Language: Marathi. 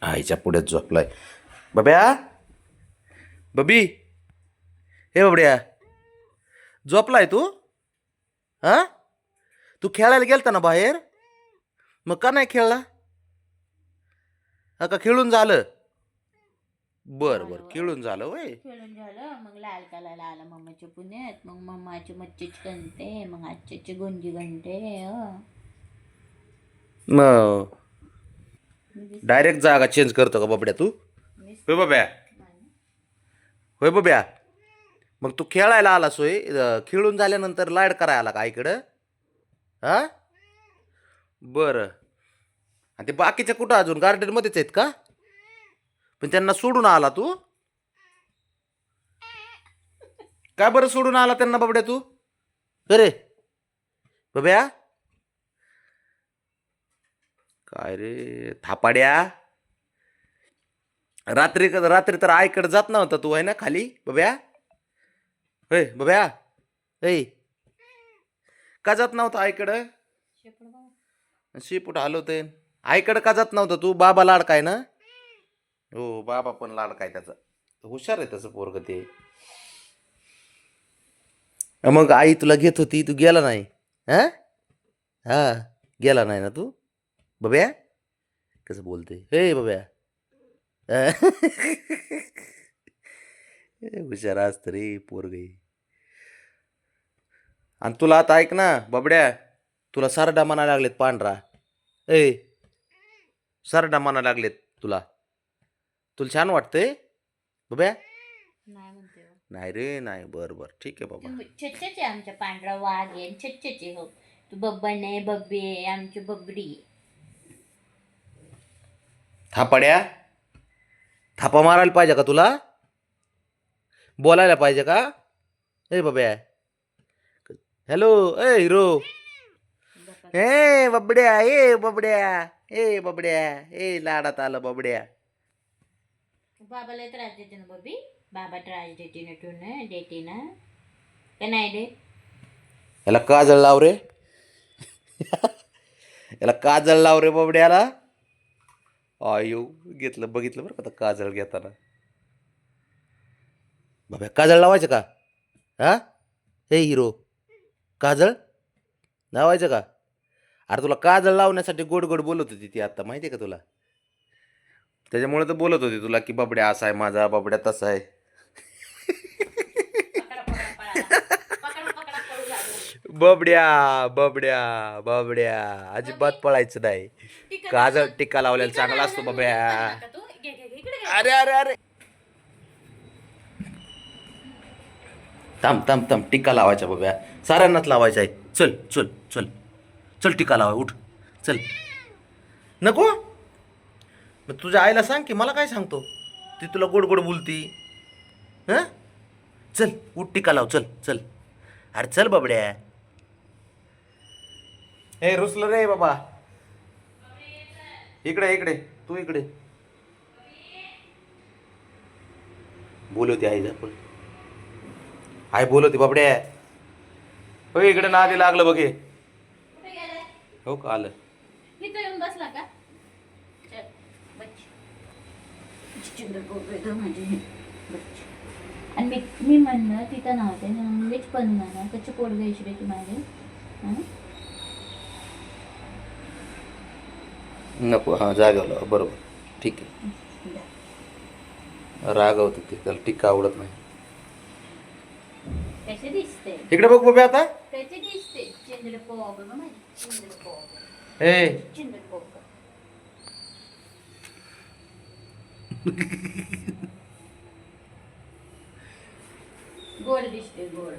आईच्या पुढेच झोपलाय. बब्या, बबी, हे बबड्या, झोपलाय तू? हा, तू खेळायला गेलता ना बाहेर? मग का नाही खेळला? हा, का खेळून झालं? बर बर, खेळून झालं वय. खेळून झालं मग लाल कलरला आला मम्माच्या पुण्यात. मग मम्माचे मच्छीच घंटे, मग आजचे गुंजी घंटे. मग डायरेक्ट जागा चेंज करतो का बबड्या तू? होय बब्या, होय बब्या. मग तू खेळायला आलास होय? खेळून झाल्यानंतर लाड करायला आला का आईकडं? हा, बरं. आणि ते बाकीच्या कुठं अजून गार्डन मध्येच आहेत का? पण त्यांना सोडून आला तू? काय बरं सोडून आला त्यांना बबड्या तू? अरे बब्या, काय रे थापाड्या, रात्री रात्री तर आईकडे जात नव्हता तू आहे ना खाली बब्या? होय बब्या, ऐ का जात नव्हता आईकडं? शेपूट हलवते. आईकडं का जात नव्हता तू? बाबा लाडकाय ना? हो, बाबा पण लाडकाय त्याचा. हुशार आहे तसं पोरग ते. मग आई तुला घेत होती, तू गेला नाही? हा, हा, गेला नाही ना तू बब्या? कसं बोलते हे बब्या. हुशार असत रे पोरग. आणि तुला आता ऐक ना बबड्या, तुला सरडा म्हणायला लागलेत पांढरा. ए, सरडा म्हणायला लागलेत तुला. तुला छान वाटतंय बब्या? नाही म्हणते नाही रे नाही. बर बर, ठीक आहे बाबा. छच्चच आहे आमच्या पांढरा वाघ आहे. छच्चच आहे. हो, तू बब्बन आहे, बब्बी आहे, आमची बबडी. थापाड्या, थापा मारायला पाहिजे का तुला? बोलायला पाहिजे का? ए बब्या, हॅलो ए हिरो, ए बबड्या, ए बबड्या, ए बबड्या, ए लाडात आलं बबड्या. बाबाला त्रास देते ना बबी. बाबा त्रास देते ना, तू ना देते ना का नाही दे? याला काजळ लाव रे. याला काजळ लाव रे बबड्याला. आयो घेतलं, बघितलं बरं का काजळ घेताना. बाबा काजळ लावायचं का? हा, हे हिरो, काजळ लावायचं का? अरे तुला काजळ लावण्यासाठी गोड गोड बोलत होती ती आता, माहिती आहे का तुला? त्याच्यामुळे तर बोलत होती तुला की बबड्या असा आहे माझा, बबड्या तसा आहे. बबड्या बबड्या बबड्या, अजिबात पळायचं नाही. काजळ टिक्का लावलेला चांगला असतो बब्या. अरे अरे अरे, थांब थांब थांब, टिक्का लावायचा बब्या, साऱ्यांनाच लावायचा आहे. चल चल चल चल, टिक्का लावा, उठ चल. नको, मग तुझ्या आईला सांग की, मला काय सांगतो ती तुला गोड गोड बोलती. हं, चल उठ, टिक्का लाव, चल चल. अरे चल बबड्या. हे रुसलं रे बाबा. इकडे इकडे, तू इकडे. बोलवते आई, पण आई बोलवते बबड्या. हो, इकडे नादी लागलं बघे. हो का, आलं. इथं येऊन बसला का? चल बच्ची, माझी बच्ची. आणि मी म्हणलं तिथं नव्हते, मीच पण म्हणा त्याचे पोट घ्यायची रे ती माझे. नको, हां जागवलं बरोबर, ठीक आहे. रागवते ते, त्याला टिक्का आवडत नाही. कसे दिसते इकडे बघ बघ आता. कसे दिसते चिंद्र पोहा बघ माझी, चिंद्र पोहा, ए चिंद्र पोहा. गोड दिसते, गोड.